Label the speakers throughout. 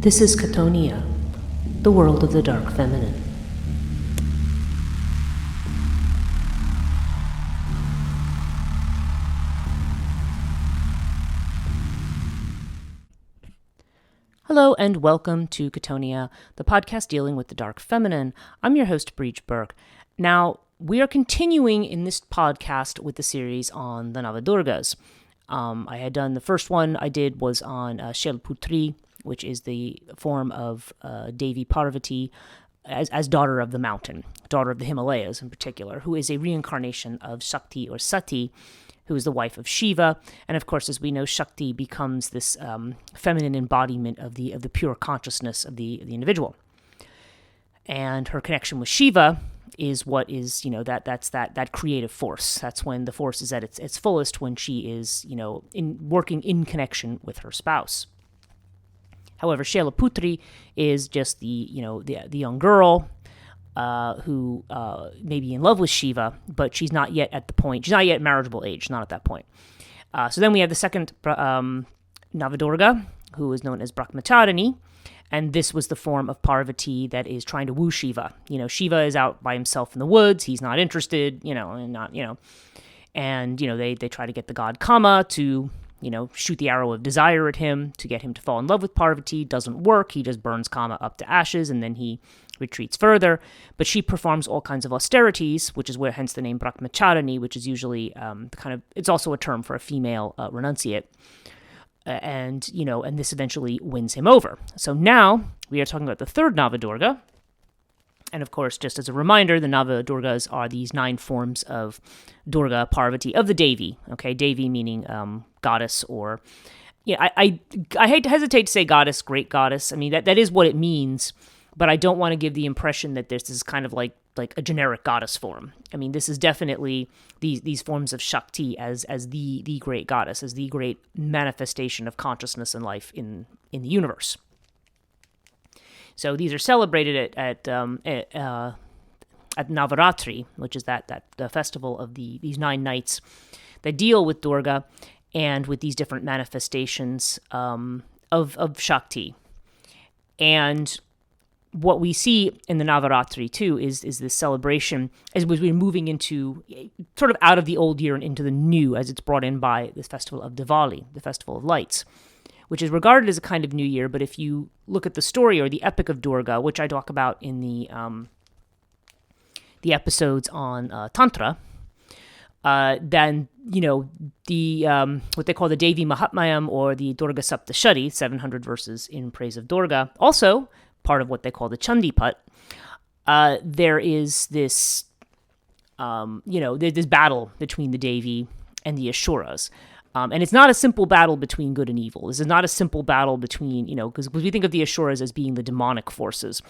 Speaker 1: This is Chthonia, the world of the dark feminine. Hello and welcome to Chthonia, the podcast dealing with the dark feminine. I'm your host, Breach Burke. Now, we are continuing in this podcast with the series on the Navadurgas. I had done the first one I did was on Shailputri, which is the form of Devi Parvati as daughter of the mountain, daughter of the Himalayas in particular, who is a reincarnation of Shakti or Sati, who is the wife of Shiva. And of course, as we know, Shakti becomes this feminine embodiment of the pure consciousness of the individual. And her connection with Shiva is what is, that's that creative force. That's when the force is at its fullest, when she is, working in connection with her spouse. However, Shailputri is just the young girl who may be in love with Shiva, but she's not yet at the point. She's not yet marriageable age. Not at that point. So then we have the second Navadurga, who is known as Brahmacharani, and this was the form of Parvati that is trying to woo Shiva. Shiva is out by himself in the woods. He's not interested. And they try to get the god Kama to shoot the arrow of desire at him to get him to fall in love with Parvati. Doesn't work. He just burns Kama up to ashes, and then he retreats further. But she performs all kinds of austerities, which is where hence the name Brahmacharani, which is usually it's also a term for a female renunciate. And this eventually wins him over. So now we are talking about the third Navadurga. And of course, just as a reminder, the Navadurgas are these 9 forms of Durga, Parvati, of the Devi. Okay, Devi meaning goddess, or I hesitate to say goddess, great goddess. I mean that is what it means, but I don't want to give the impression that this is kind of like a generic goddess form. I mean, this is definitely these forms of Shakti as the great goddess, as the great manifestation of consciousness and life in the universe. So these are celebrated at Navaratri, which is that the festival of these 9 nights that deal with Durga and with these different manifestations of Shakti. And what we see in the Navaratri too is this celebration as we're moving into sort of out of the old year and into the new, as it's brought in by this festival of Diwali, the festival of lights, which is regarded as a kind of new year. But if you look at the story or the epic of Durga, which I talk about in the episodes on Tantra, then the what they call the Devi Mahatmayam, or the Durga Saptashati, 700 verses in praise of Durga, also part of what they call the Chandipat. There is this there's this battle between the Devi and the Asuras. And it's not a simple battle between good and evil. This is not a simple battle between, because we think of the Asuras as being the demonic forces.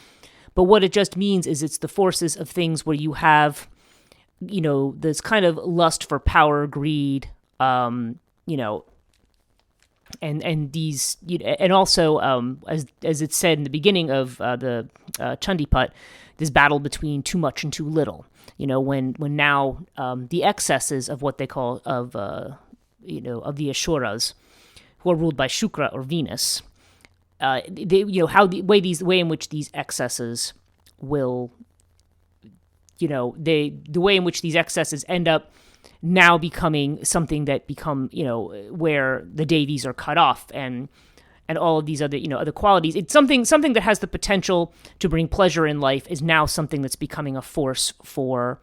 Speaker 1: But what it just means is it's the forces of things where you have, this kind of lust for power, greed, and these, and also, as it's said in the beginning of the Chandipat, this battle between too much and too little. When now the excesses of what they call of the Asuras, who are ruled by Shukra or Venus, the way in which these excesses will, the way in which these excesses end up now becoming something that become, where the Devis are cut off and all of these other, other qualities. It's something that has the potential to bring pleasure in life is now something that's becoming a force for,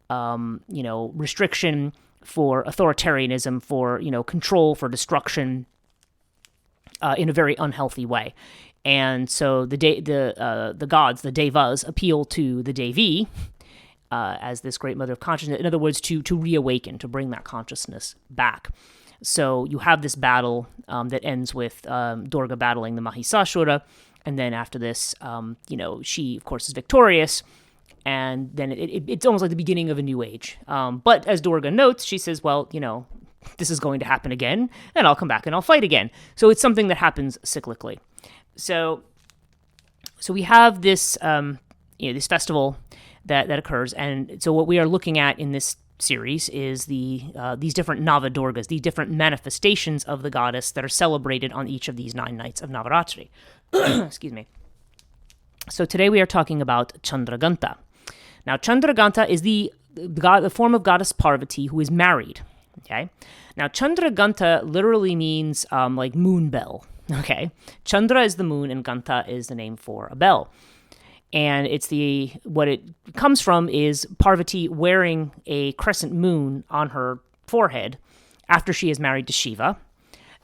Speaker 1: restriction, for authoritarianism, for control, for destruction, in a very unhealthy way. And so the gods, the devas, appeal to the Devi as this great mother of consciousness. In other words, to reawaken, to bring that consciousness back. So you have this battle that ends with Durga battling the Mahisasura, and then after this, she of course is victorious. And then it's almost like the beginning of a new age. But as Durga notes, she says, well, this is going to happen again, and I'll come back and I'll fight again. So it's something that happens cyclically. So we have this, this festival that occurs. And so what we are looking at in this series is these different Navadurgas, the different manifestations of the goddess that are celebrated on each of these 9 nights of Navaratri. Excuse me. So today we are talking about Chandraghanta. Now, Chandraghanta is the form of goddess Parvati who is married. Okay. Now, Chandraghanta literally means like moon bell. Okay. Chandra is the moon, and Ganta is the name for a bell. And what it comes from is Parvati wearing a crescent moon on her forehead after she is married to Shiva,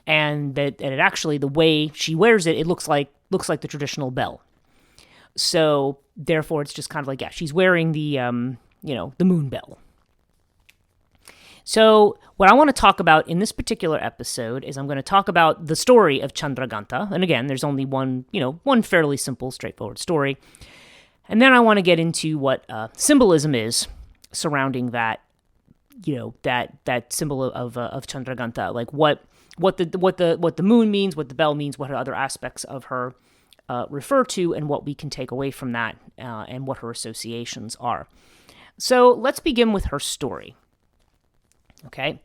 Speaker 1: and it actually, the way she wears it, it looks like the traditional bell. So therefore, it's just kind of like, yeah, she's wearing the the moon bell. So what I want to talk about in this particular episode is I'm going to talk about the story of Chandraghanta. And again, there's only one fairly simple, straightforward story. And then I want to get into what symbolism is surrounding that, that symbol of Chandraghanta, like what the moon means, what the bell means, what other aspects of her refer to, and what we can take away from that, and what her associations are. So let's begin with her story. Okay.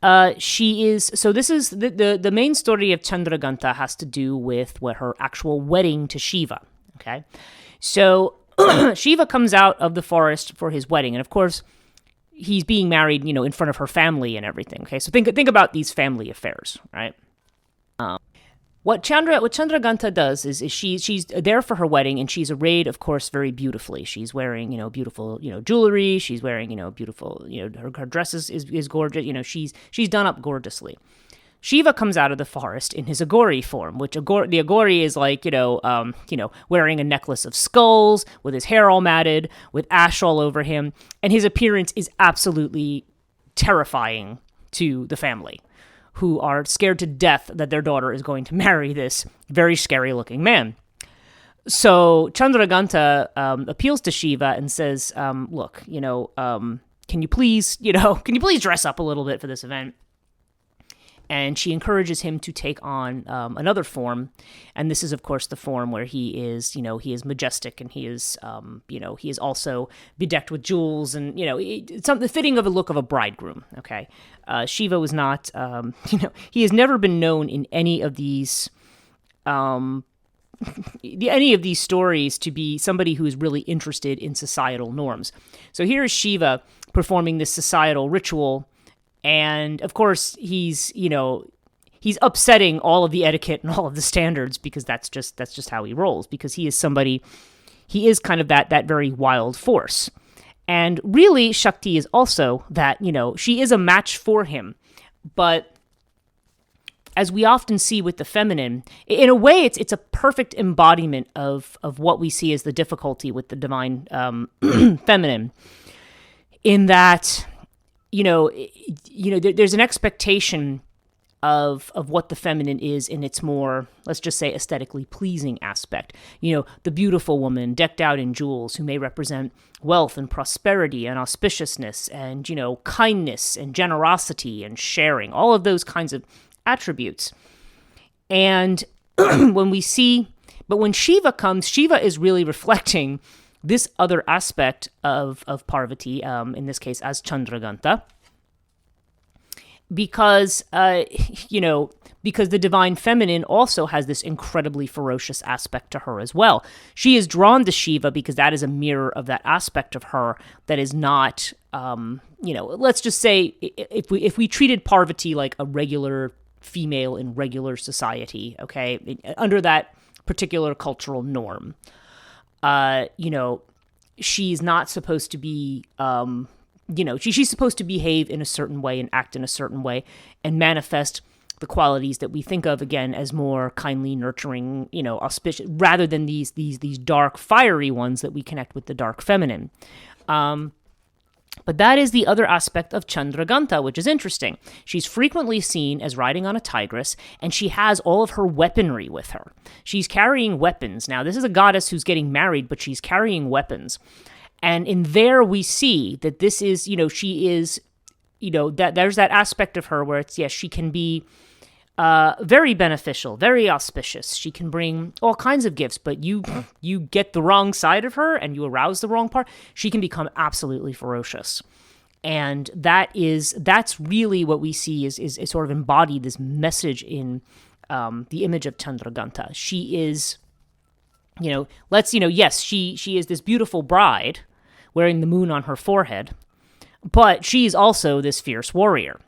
Speaker 1: This is the main story of Chandraghanta has to do with her actual wedding to Shiva. Okay. So Shiva comes out of the forest for his wedding, and of course he's being married, in front of her family and everything. Okay. So think about these family affairs, right? What Chandraghanta does is she's there for her wedding, and she's arrayed, of course, very beautifully. She's wearing, beautiful, jewelry. She's wearing, beautiful, her dress is gorgeous. She's done up gorgeously. Shiva comes out of the forest in his Aghori form, which the Aghori is like, wearing a necklace of skulls, with his hair all matted, with ash all over him, and his appearance is absolutely terrifying to the family, who are scared to death that their daughter is going to marry this very scary-looking man. So Chandraghanta appeals to Shiva and says, "Look, can you please dress up a little bit for this event?" And she encourages him to take on another form, and this is, of course, the form where he is majestic, and he is also bedecked with jewels, and it's something fitting of a look of a bridegroom. Okay, Shiva was not, he has never been known in any of these stories to be somebody who is really interested in societal norms. So here is Shiva performing this societal ritual. And of course, he's upsetting all of the etiquette and all of the standards, because that's just how he rolls, because he is kind of that very wild force. And really, Shakti is also that, she is a match for him. But as we often see with the feminine, in a way, it's a perfect embodiment of what we see as the difficulty with the divine feminine, in that, there's an expectation of what the feminine is in its more, let's just say, aesthetically pleasing aspect. The beautiful woman decked out in jewels, who may represent wealth and prosperity and auspiciousness and, kindness and generosity and sharing, all of those kinds of attributes. And when Shiva comes, Shiva is really reflecting this other aspect of Parvati, in this case as Chandraghanta, because the divine feminine also has this incredibly ferocious aspect to her as well. She is drawn to Shiva because that is a mirror of that aspect of her that is not, let's just say, if we treated Parvati like a regular female in regular society, okay, under that particular cultural norm, she's not supposed to be, she's supposed to behave in a certain way and act in a certain way and manifest the qualities that we think of, again, as more kindly, nurturing, auspicious, rather than these dark, fiery ones that we connect with the dark feminine. But that is the other aspect of Chandraghanta, which is interesting. She's frequently seen as riding on a tigress, and she has all of her weaponry with her. She's carrying weapons. Now, this is a goddess who's getting married, but she's carrying weapons. And in there we see that this is, she is, that there's that aspect of her where it's, yes, she can be very beneficial, very auspicious. She can bring all kinds of gifts, but you get the wrong side of her and you arouse the wrong part, she can become absolutely ferocious. And that's really what we see is sort of embodied, this message in the image of Chandraghanta. She is, yes, she is this beautiful bride wearing the moon on her forehead, but she's also this fierce warrior.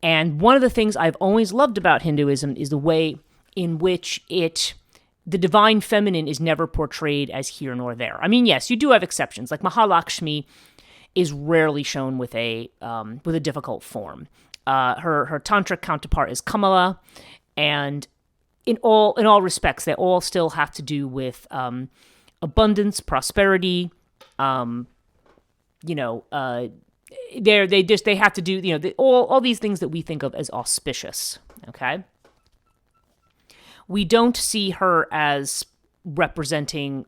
Speaker 1: And one of the things I've always loved about Hinduism is the way in which the divine feminine is never portrayed as here nor there. I mean, yes, you do have exceptions, like Mahalakshmi is rarely shown with a difficult form. Her tantric counterpart is Kamala, and in all respects, they all still have to do with abundance, prosperity. They have to do all these things that we think of as auspicious. Okay, we don't see her as representing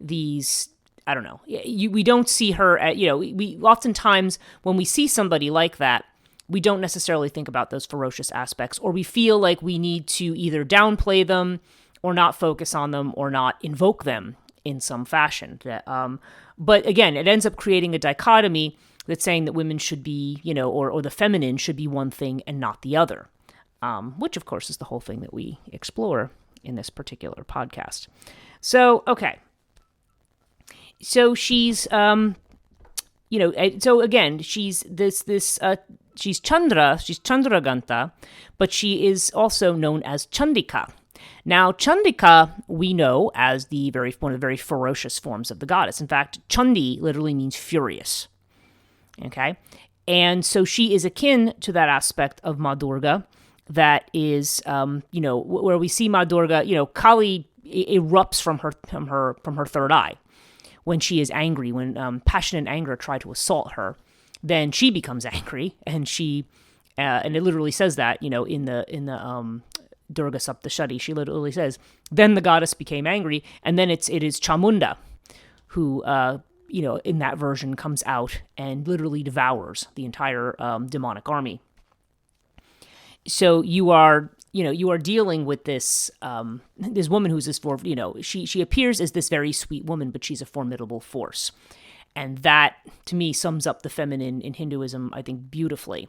Speaker 1: these. I don't know. We don't see her at, we oftentimes when we see somebody like that, we don't necessarily think about those ferocious aspects, or we feel like we need to either downplay them or not focus on them or not invoke them in some fashion. But again, it ends up creating a dichotomy that's saying that women should be, or the feminine should be one thing and not the other, which of course is the whole thing that we explore in this particular podcast. So, okay. So she's, so again, she's she's Chandraghanta, but she is also known as Chandika. Now, Chandika, we know as one of the very ferocious forms of the goddess. In fact, Chandi literally means furious. Okay? And so she is akin to that aspect of Ma Durga that is, where we see Ma Durga, Kali erupts from her third eye. When she is angry, when passion and anger try to assault her, then she becomes angry, and and it literally says that, in the Durga Saptashati, she literally says, then the goddess became angry, and then it is Chamunda who, in that version comes out and literally devours the entire demonic army. So you are dealing with this this woman who's this she appears as this very sweet woman, but she's a formidable force, and that to me sums up the feminine in Hinduism, I think, beautifully.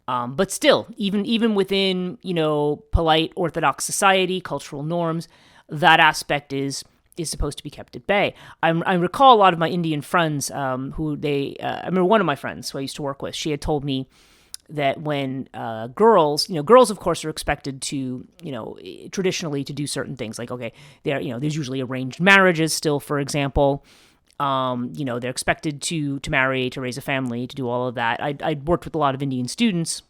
Speaker 1: But still, even within polite Orthodox society, cultural norms, that aspect is supposed to be kept at bay. I recall a lot of my Indian friends I remember one of my friends who I used to work with. She had told me that when girls of course are expected to, traditionally to do certain things, like, okay, there's usually arranged marriages still, for example. They're expected to marry, to raise a family, to do all of that. I'd worked with a lot of Indian students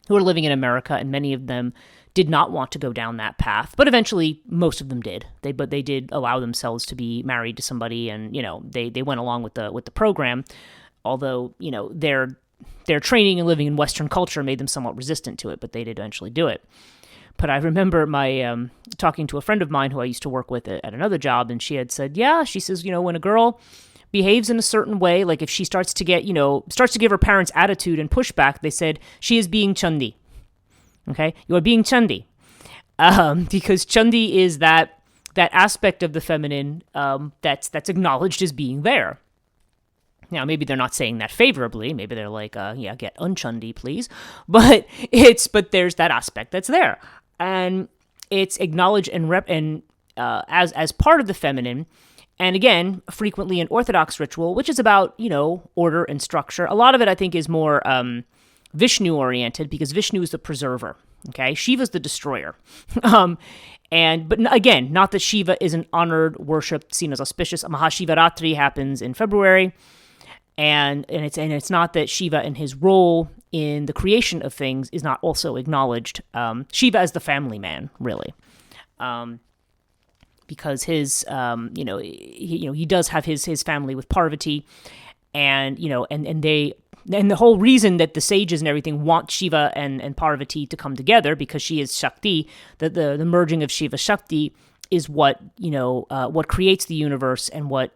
Speaker 1: who were living in America, and many of them did not want to go down that path, but eventually most of them did. But they did allow themselves to be married to somebody, and they went along with the program, although their training and living in Western culture made them somewhat resistant to it, but they did eventually do it. But I remember my talking to a friend of mine who I used to work with at another job, and she had said, she says, when a girl behaves in a certain way, like if she starts to give her parents attitude and pushback, they said, she is being Chandi. Okay? You are being Chandi. Because Chandi is that aspect of the feminine that's acknowledged as being there. Now, maybe they're not saying that favorably. Maybe they're like, get unchundi, please. But there's that aspect that's there. And it's acknowledged as part of the feminine. And again, frequently in Orthodox ritual, which is about, order and structure. A lot of it, I think, is more Vishnu-oriented, because Vishnu is the preserver. Okay? Shiva's the destroyer. But again, not that Shiva isn't honored, worshipped, seen as auspicious. Mahashivaratri happens in February. And it's not that Shiva and his role in the creation of things is not also acknowledged. Shiva as the family man, really, because his he does have his family with Parvati, and the whole reason that the sages and everything want Shiva and Parvati to come together, because she is Shakti, the merging of Shiva Shakti is what creates the universe and what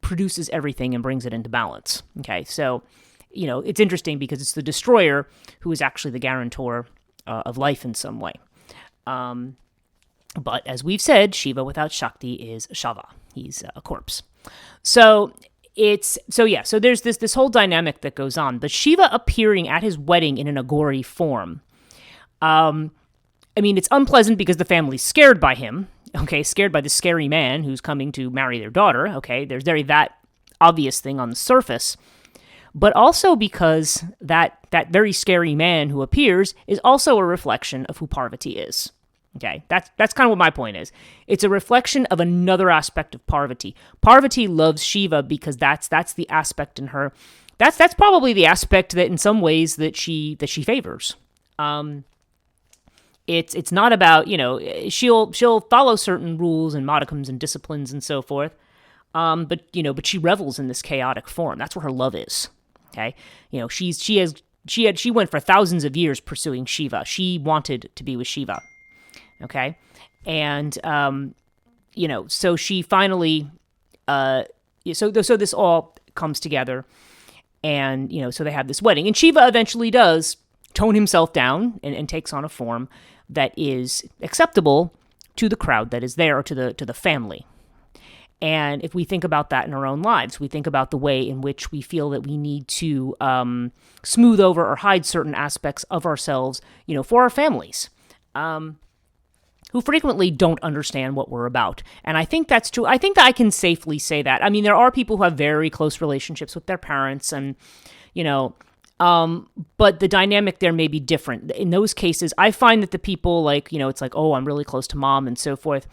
Speaker 1: produces everything and brings it into balance. Okay, so it's interesting because it's the destroyer who is actually the guarantor of life in some way. But as we've said, Shiva without Shakti is Shava. He's a corpse. So so there's this whole dynamic that goes on. But Shiva appearing at his wedding in an Aghori form. I mean, it's unpleasant because the family's scared by him. Okay, scared by the scary man who's coming to marry their daughter. Okay, there's that obvious thing on the surface. But also because that very scary man who appears is also a reflection of who Parvati is. Okay, that's kind of what my point is. It's a reflection of another aspect of Parvati. Parvati loves Shiva because that's the aspect in her. That's probably the aspect that in some ways that she favors. It's not about, she'll follow certain rules and modicums and disciplines and so forth. But she revels in this chaotic form. That's where her love is. Okay, she went for thousands of years pursuing Shiva. She wanted to be with Shiva. Okay, and so she finally, so this all comes together, and so they have this wedding, and Shiva eventually does tone himself down and takes on a form that is acceptable to the crowd that is there, or to the family. And if we think about that in our own lives, we think about the way in which we feel that we need to smooth over or hide certain aspects of ourselves, for our families, who frequently don't understand what we're about. And I think that's true. I think that I can safely say that. I mean, there are people who have very close relationships with their parents, and, but the dynamic there may be different. In those cases, I find that the people it's like, oh, I'm really close to mom and so forth.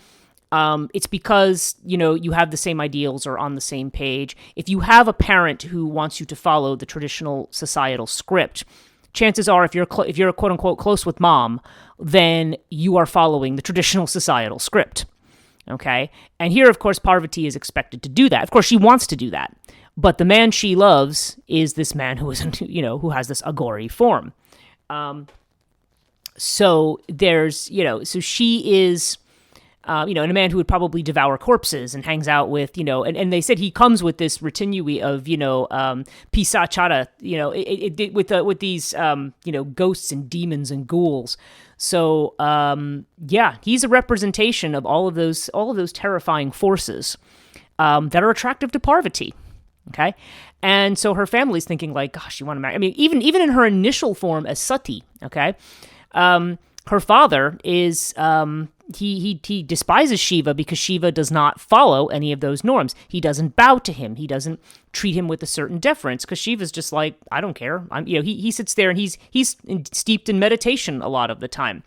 Speaker 1: It's because, you have the same ideals or on the same page. If you have a parent who wants you to follow the traditional societal script, chances are if you're quote unquote close with mom, then you are following the traditional societal script. Okay. And here, of course, Parvati is expected to do that. Of course, she wants to do that. But the man she loves is this man who is, who has this Aghori form. So there's, so she is, and a man who would probably devour corpses and hangs out with, and they said he comes with this retinue of, pisachara, with these, ghosts and demons and ghouls. So, he's a representation of all of those terrifying forces, that are attractive to Parvati. Okay. And so her family's thinking like, gosh, you want to marry? I mean, even in her initial form as Sati, okay. Her father is, he despises Shiva because Shiva does not follow any of those norms. He doesn't bow to him. He doesn't treat him with a certain deference because Shiva's just like, I don't care. He sits there and he's steeped in meditation a lot of the time.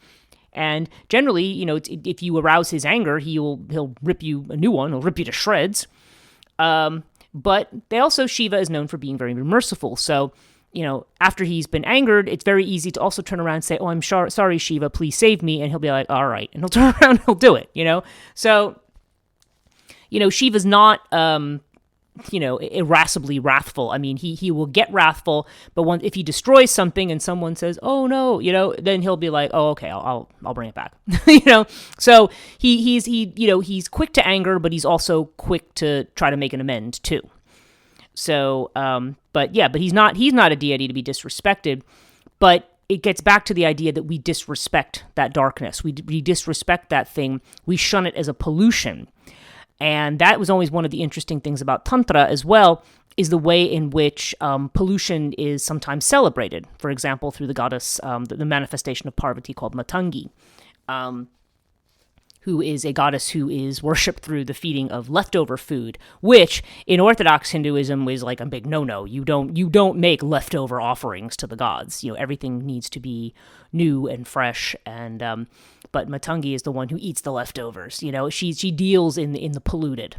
Speaker 1: And generally, if you arouse his anger, he'll rip you a new one. He'll rip you to shreds. But Shiva is known for being very merciful. So, after he's been angered, it's very easy to also turn around and say, oh, I'm sorry, Shiva, please save me. And he'll be like, all right. And he'll turn around and he'll do it, So, Shiva's not, irascibly wrathful. I mean, he will get wrathful, but if he destroys something and someone says, oh, no, then he'll be like, oh, okay, I'll bring it back, So he's quick to anger, but he's also quick to try to make an amend too. So, but he's not a deity to be disrespected, but it gets back to the idea that we disrespect that darkness. We disrespect that thing. We shun it as a pollution. And that was always one of the interesting things about Tantra as well, is the way in which pollution is sometimes celebrated. For example, through the goddess, the manifestation of Parvati called Matangi, who is a goddess who is worshipped through the feeding of leftover food, which in Orthodox Hinduism was like a big no-no. You don't make leftover offerings to the gods. Everything needs to be new and fresh. And but Matangi is the one who eats the leftovers. She deals in the polluted.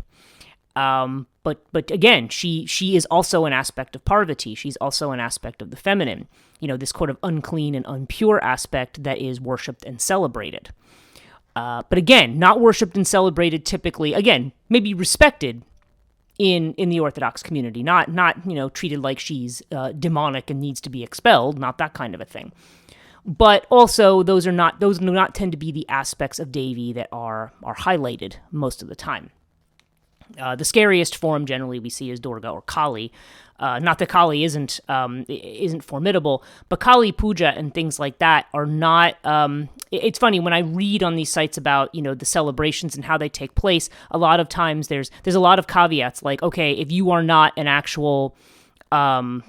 Speaker 1: But again, she is also an aspect of Parvati. She's also an aspect of the feminine. This sort of unclean and impure aspect that is worshipped and celebrated. But again, not worshipped and celebrated typically, again, maybe respected in the Orthodox community, not treated like she's demonic and needs to be expelled, not that kind of a thing. But also, those do not tend to be the aspects of Devi that are highlighted most of the time. The scariest form generally we see is Durga or Kali, Not that Kali isn't formidable, but Kali Puja and things like that are not. It's funny when I read on these sites about the celebrations and how they take place. A lot of times there's a lot of caveats like, okay, if you are not an actual pujari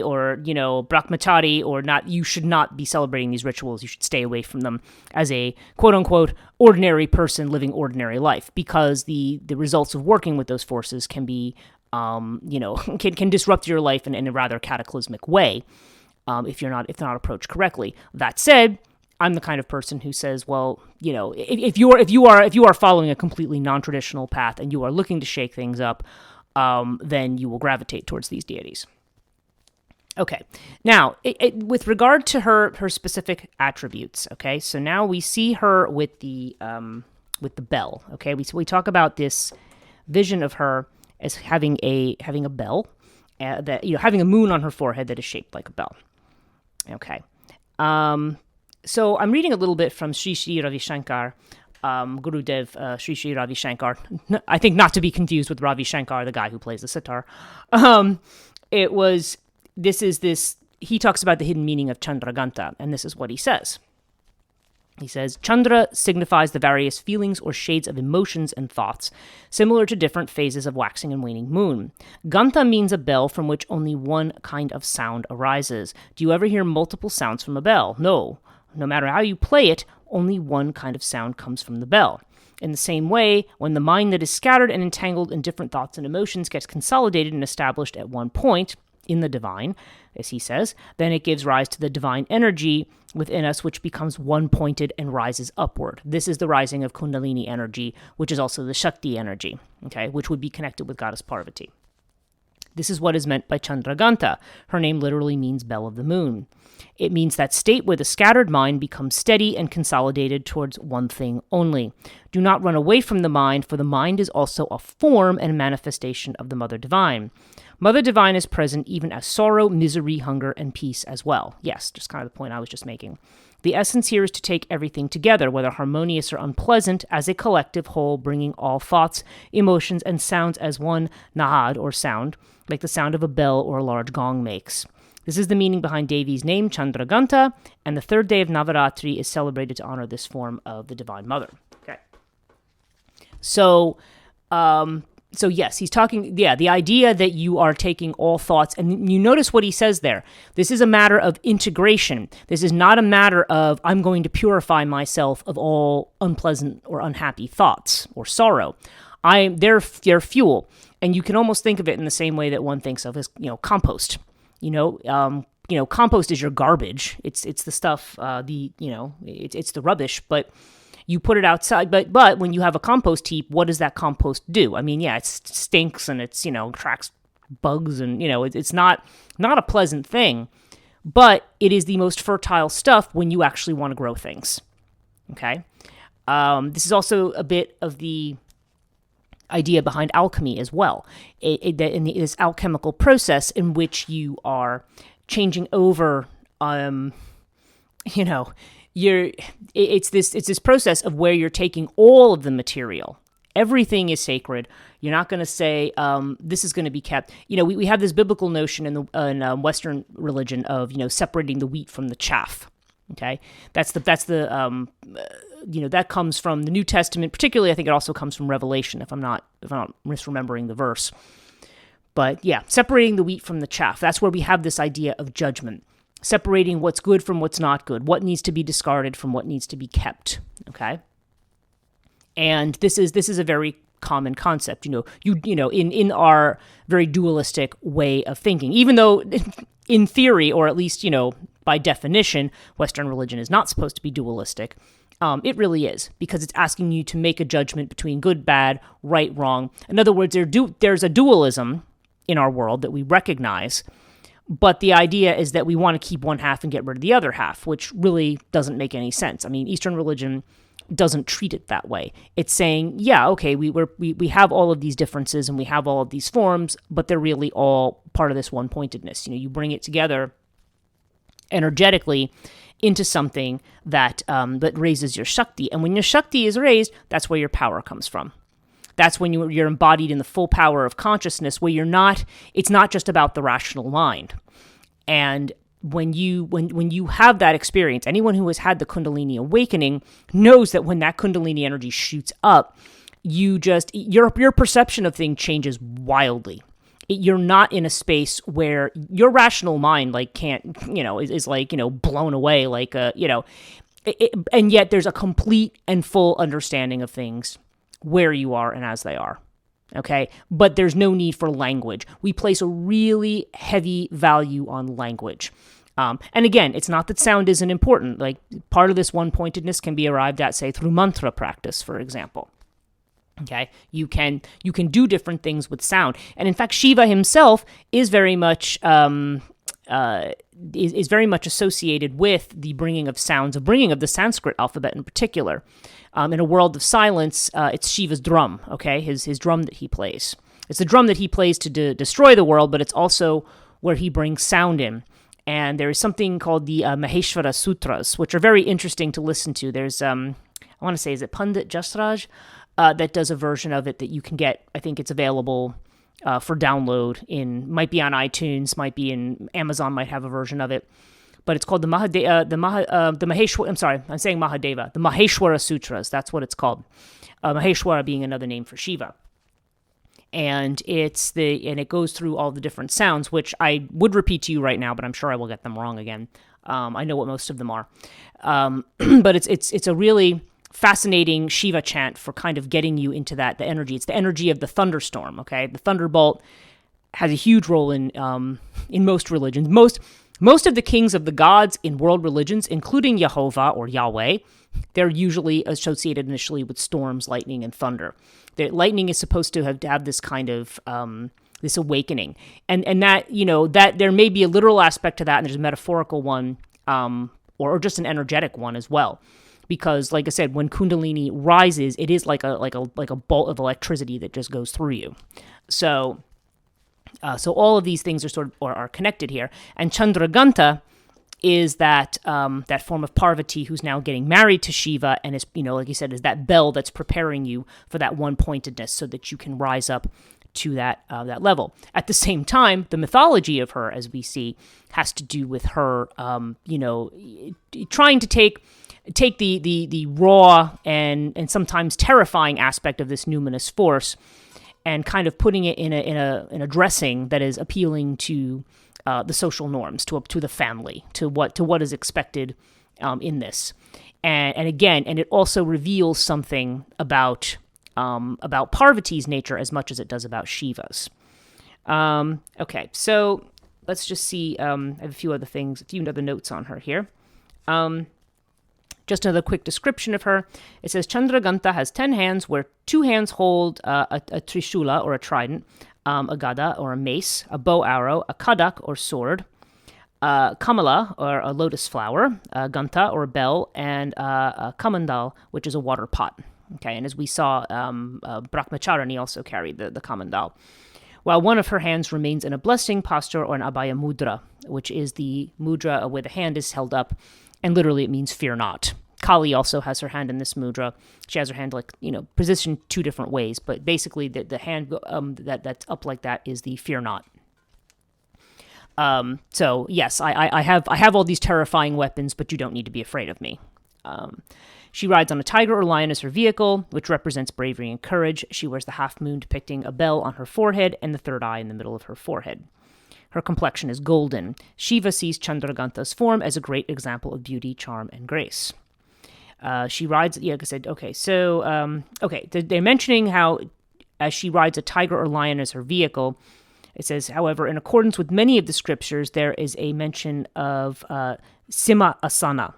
Speaker 1: or brahmachari or not, you should not be celebrating these rituals. You should stay away from them as a quote unquote ordinary person living ordinary life, because the results of working with those forces can be can disrupt your life in a rather cataclysmic way if not approached correctly. That said, I'm the kind of person who says, well, if you are following a completely non-traditional path and you are looking to shake things up, then you will gravitate towards these deities. Okay, now with regard to her specific attributes. Okay, so now we see her with the bell. Okay, we talk about this vision of her as having a bell, that having a moon on her forehead that is shaped like a bell. Okay. So I'm reading a little bit from Sri Sri Ravi Shankar, Gurudev Sri Sri Ravi Shankar. I think not to be confused with Ravi Shankar, the guy who plays the sitar. He talks about the hidden meaning of Chandraghanta, and this is what he says. He says, Chandra signifies the various feelings or shades of emotions and thoughts, similar to different phases of waxing and waning moon. Ganta means a bell from which only one kind of sound arises. Do you ever hear multiple sounds from a bell? No. No matter how you play it, only one kind of sound comes from the bell. In the same way, when the mind that is scattered and entangled in different thoughts and emotions gets consolidated and established at one point, in the divine, as he says, then it gives rise to the divine energy within us, which becomes one-pointed and rises upward. This is the rising of Kundalini energy, which is also the Shakti energy, okay, which would be connected with goddess Parvati. This is what is meant by Chandraghanta. Her name literally means bell of the moon. It means that state where the scattered mind becomes steady and consolidated towards one thing only. Do not run away from the mind, for the mind is also a form and manifestation of the Mother Divine. Mother Divine is present even as sorrow, misery, hunger, and peace as well. Yes, just kind of the point I was just making. The essence here is to take everything together, whether harmonious or unpleasant, as a collective whole, bringing all thoughts, emotions, and sounds as one nahad, or sound, like the sound of a bell or a large gong makes. This is the meaning behind Devi's name, Chandraghanta, and the third day of Navaratri is celebrated to honor this form of the Divine Mother. Okay. So yes, he's talking, the idea that you are taking all thoughts, and you notice what he says there. This is a matter of integration. This is not a matter of, I'm going to purify myself of all unpleasant or unhappy thoughts or sorrow. They're fuel. And you can almost think of it in the same way that one thinks of as, compost. Compost is your garbage. It's the stuff, it's the rubbish, but you put it outside. But when you have a compost heap, what does that compost do? I mean, yeah, it stinks and it's, attracts bugs and, it's not a pleasant thing, but it is the most fertile stuff when you actually want to grow things. Okay. This is also a bit of the idea behind alchemy as well. In this alchemical process in which you are changing over, it's this process of where you're taking all of the material. Everything is sacred. You're not going to say this is going to be kept. We have this biblical notion in Western religion of separating the wheat from the chaff. Okay, that's the that comes from the New Testament. Particularly, I think it also comes from Revelation, if I'm not misremembering the verse. But yeah, separating the wheat from the chaff. That's where we have this idea of judgment, separating what's good from what's not good, what needs to be discarded from what needs to be kept. Okay, and this is a very common concept. In our very dualistic way of thinking, even though in theory, or at least by definition, Western religion is not supposed to be dualistic. It really is, because it's asking you to make a judgment between good, bad, right, wrong. In other words, there's a dualism in our world that we recognize, but the idea is that we want to keep one half and get rid of the other half, which really doesn't make any sense. I mean, Eastern religion doesn't treat it that way. It's saying, yeah, okay, we have all of these differences and we have all of these forms, but they're really all part of this one pointedness. You bring it together energetically into something that raises your Shakti. And when your Shakti is raised, that's where your power comes from. That's when you're embodied in the full power of consciousness, where it's not just about the rational mind. And when you have that experience, anyone who has had the Kundalini awakening knows that when that Kundalini energy shoots up, your perception of things changes wildly. You're not in a space where your rational mind can't, is blown away and yet there's a complete and full understanding of things where you are and as they are. Okay. But there's no need for language. We place a really heavy value on language. And again, it's not that sound isn't important. Like, part of this one-pointedness can be arrived at, say, through mantra practice, for example. Okay, you can do different things with sound, and in fact, Shiva himself is very much is very much associated with the bringing of sounds, bringing of the Sanskrit alphabet in particular. In a world of silence, it's Shiva's drum. Okay, his drum that he plays. It's the drum that he plays to destroy the world, but it's also where he brings sound in. And there is something called the Maheshwara Sutras, which are very interesting to listen to. There's I want to say, is it Pandit Jasraj? That does a version of it that you can get. I think it's available for download might be on iTunes, might be in Amazon, might have a version of it. But it's called the Maheshwara. I'm sorry, I'm saying Mahadeva. The Maheshwara Sutras. That's what it's called. Maheshwara being another name for Shiva. And it goes through all the different sounds, which I would repeat to you right now, but I'm sure I will get them wrong again. I know what most of them are, but it's a really fascinating Shiva chant for kind of getting you into the energy. It's the energy of the thunderstorm. Okay, the thunderbolt has a huge role in most religions. Most of the kings of the gods in world religions, including Jehovah or Yahweh, they're usually associated initially with storms, lightning, and thunder. The lightning is supposed to have this kind of this awakening, and that that there may be a literal aspect to that, and there's a metaphorical one, or just an energetic one as well. Because, like I said, when Kundalini rises, it is like a bolt of electricity that just goes through you. So all of these things are connected here. And Chandraghanta is that form of Parvati who's now getting married to Shiva, and is, like you said, is that bell that's preparing you for that one-pointedness, so that you can rise up to that level. At the same time, the mythology of her, as we see, has to do with her, trying to take the raw and sometimes terrifying aspect of this numinous force, and kind of putting it in a dressing that is appealing to the social norms, to the family, to what is expected in this, and again, it also reveals something about Parvati's nature as much as it does about Shiva's. Okay, so let's just see. I have a few other notes on her here. Just another quick description of her. It says Chandraghanta has 10 hands, where 2 hands hold a trishula, or a trident, a gada, or a mace, a bow arrow, a kadak, or sword, kamala, or a lotus flower, a ganta, or a bell, and a kamandal, which is a water pot. Okay, and as we saw, Brahmacharani also carried the kamandal. While one of her hands remains in a blessing posture, or an abhaya mudra, which is the mudra where the hand is held up, and literally it means fear not. Kali also has her hand in this mudra. She has her hand positioned 2 different ways, but basically the hand that's up like that is the fear not. So yes, I have all these terrifying weapons, but you don't need to be afraid of me. She rides on a tiger or lion as her vehicle, which represents bravery and courage. She wears the half moon depicting a bell on her forehead and the third eye in the middle of her forehead. Her complexion is golden. Shiva sees Chandraghanta's form as a great example of beauty, charm, and grace. She rides, like I said, okay, so, they're mentioning how as she rides a tiger or lion as her vehicle. It says, however, in accordance with many of the scriptures, there is a mention of Sima Asana,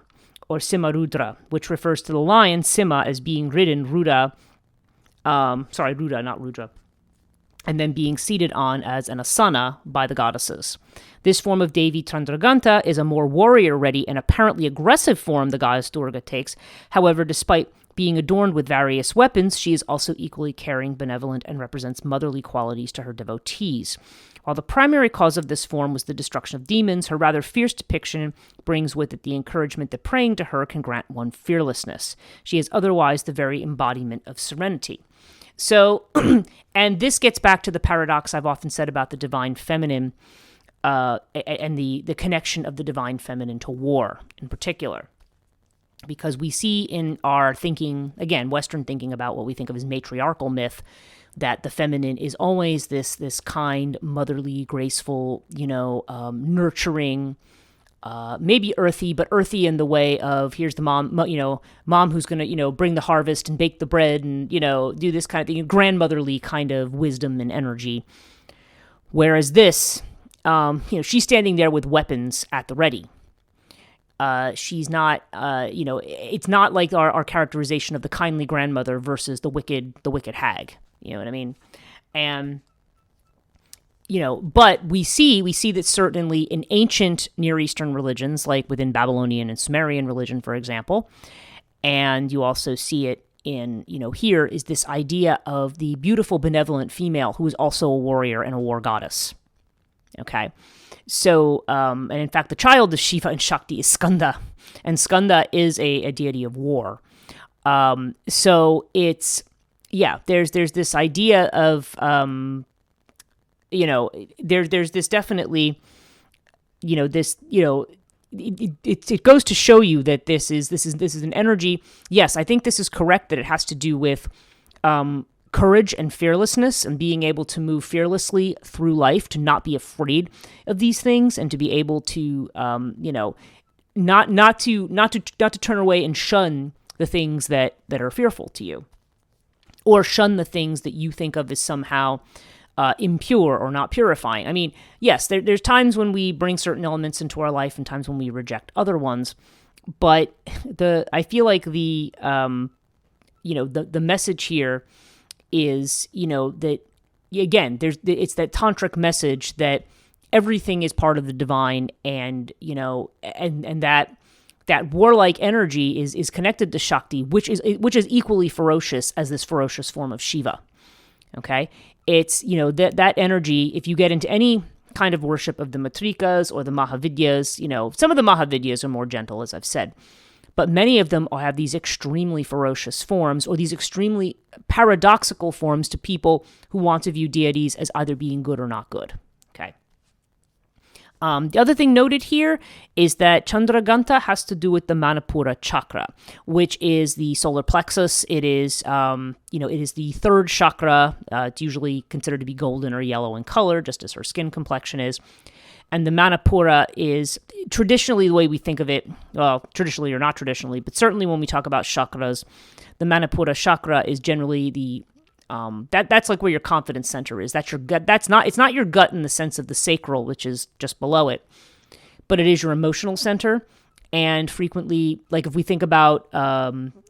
Speaker 1: or Sima Rudra, which refers to the lion, Sima, as being ridden, Ruda, not Rudra, and then being seated on as an asana by the goddesses. This form of Devi Chandraghanta is a more warrior-ready and apparently aggressive form the goddess Durga takes. However, despite being adorned with various weapons, she is also equally caring, benevolent, and represents motherly qualities to her devotees. While the primary cause of this form was the destruction of demons, her rather fierce depiction brings with it the encouragement that praying to her can grant one fearlessness. She is otherwise the very embodiment of serenity. So, and this gets back to the paradox I've often said about the divine feminine and the connection of the divine feminine to war in particular. Because we see in our thinking, again, Western thinking about what we think of as matriarchal myth, that the feminine is always this kind, motherly, graceful, nurturing, maybe earthy, but earthy in the way of here's the mom who's going to, bring the harvest and bake the bread and, do this kind of thing, grandmotherly kind of wisdom and energy. Whereas this, she's standing there with weapons at the ready. She's not, it's not like our characterization of the kindly grandmother versus the wicked hag. You know what I mean? And, but we see that certainly in ancient Near Eastern religions, like within Babylonian and Sumerian religion, for example, and you also see it in, here is this idea of the beautiful, benevolent female who is also a warrior and a war goddess. Okay. So, and in fact, the child of Shiva and Shakti is Skanda, and Skanda is a deity of war. So it's, there's this idea of, there's this definitely, it goes to show you that this is an energy. Yes, I think this is correct that it has to do with, courage and fearlessness and being able to move fearlessly through life, to not be afraid of these things and to be able to, not to turn away and shun the things that are fearful to you, or shun the things that you think of as somehow impure or not purifying. I mean, yes, there's times when we bring certain elements into our life and times when we reject other ones, but I feel like the message here is, that, again, it's that tantric message that everything is part of the divine, and, and that warlike energy is connected to Shakti, which is equally ferocious as this ferocious form of Shiva. Okay? It's, that energy, if you get into any kind of worship of the Matrikas or the Mahavidyas, some of the Mahavidyas are more gentle, as I've said. But many of them have these extremely ferocious forms, or these extremely paradoxical forms to people who want to view deities as either being good or not good. Okay. The other thing noted here is that Chandraghanta has to do with the Manipura chakra, which is the solar plexus. It is, it is the third chakra. It's usually considered to be golden or yellow in color, just as her skin complexion is. And the Manipura is traditionally the way we think of it, well, traditionally or not traditionally, but certainly when we talk about chakras, the Manipura chakra is generally the, that's like where your confidence center is. That's your gut. It's not your gut in the sense of the sacral, which is just below it, but it is your emotional center. And frequently, like if we think about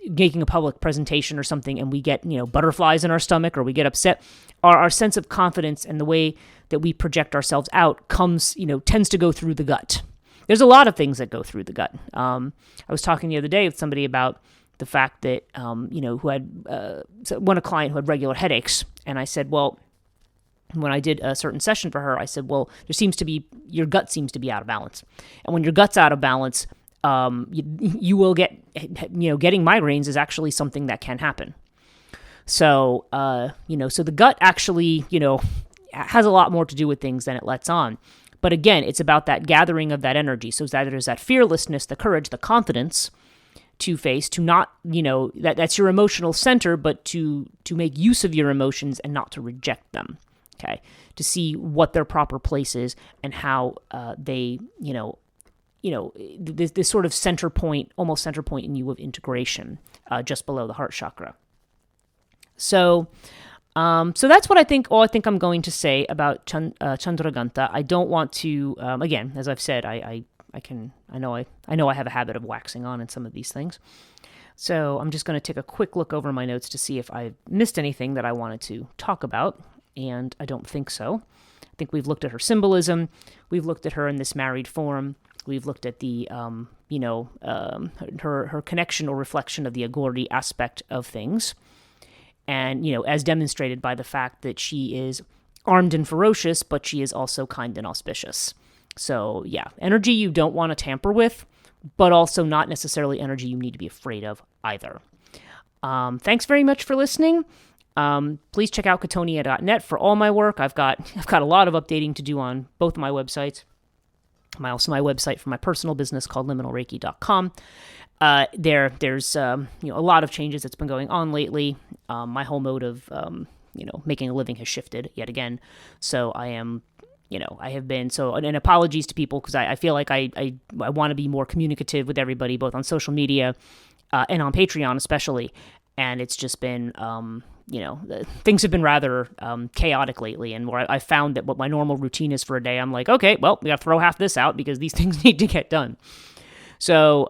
Speaker 1: making a public presentation or something and we get, butterflies in our stomach or we get upset, our sense of confidence and the way that we project ourselves out tends to go through the gut. There's a lot of things that go through the gut. I was talking the other day with somebody about the fact that, who had a client who had regular headaches. And I said, well, when I did a certain session for her, I said, well, your gut seems to be out of balance. And when your gut's out of balance, you will get, getting migraines is actually something that can happen. So, so the gut actually, has a lot more to do with things than it lets on. But again, it's about that gathering of that energy. So there's that fearlessness, the courage, the confidence to face, to not, that's your emotional center, but to make use of your emotions and not to reject them. Okay. To see what their proper place is and how they, this sort of center point, almost center point in you of integration, just below the heart chakra. So that's what I think I'm going to say about Chandraghanta. I don't want to, again, as I've said, I know I have a habit of waxing on in some of these things. So I'm just going to take a quick look over my notes to see if I missed anything that I wanted to talk about, and I don't think so. I think we've looked at her symbolism. We've looked at her in this married form. We've looked at the, her connection or reflection of the Aghori aspect of things. And, as demonstrated by the fact that she is armed and ferocious, but she is also kind and auspicious. So, yeah, energy you don't want to tamper with, but also not necessarily energy you need to be afraid of either. Thanks very much for listening. Please check out Chthonia.net for all my work. I've got a lot of updating to do on both of my websites. Also my website for my personal business called liminalreiki.com. There's a lot of changes that's been going on lately. My whole mode of making a living has shifted yet again. So I am, I have been and apologies to people because I feel like I want to be more communicative with everybody, both on social media and on Patreon especially. And it's just been, things have been rather chaotic lately. And where I found that what my normal routine is for a day, I'm like, okay, well, we got to throw half this out because these things need to get done. So,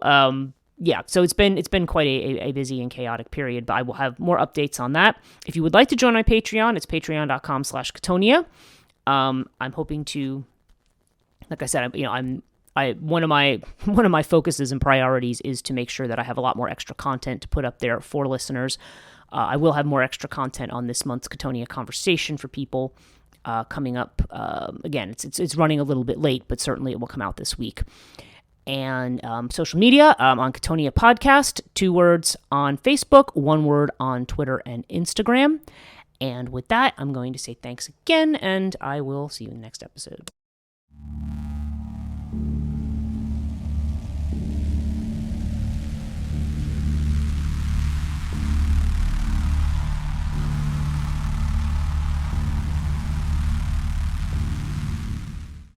Speaker 1: so it's been quite a busy and chaotic period, but I will have more updates on that. If you would like to join my Patreon, it's patreon.com/Chthonia. I'm hoping to, like I said, one of my focuses and priorities is to make sure that I have a lot more extra content to put up there for listeners. I will have more extra content on this month's Chthonia conversation for people coming up. Again, it's running a little bit late, but certainly it will come out this week. And social media on Chthonia Podcast, 2 words on Facebook, 1 word on Twitter and Instagram. And with that, I'm going to say thanks again, and I will see you in the next episode.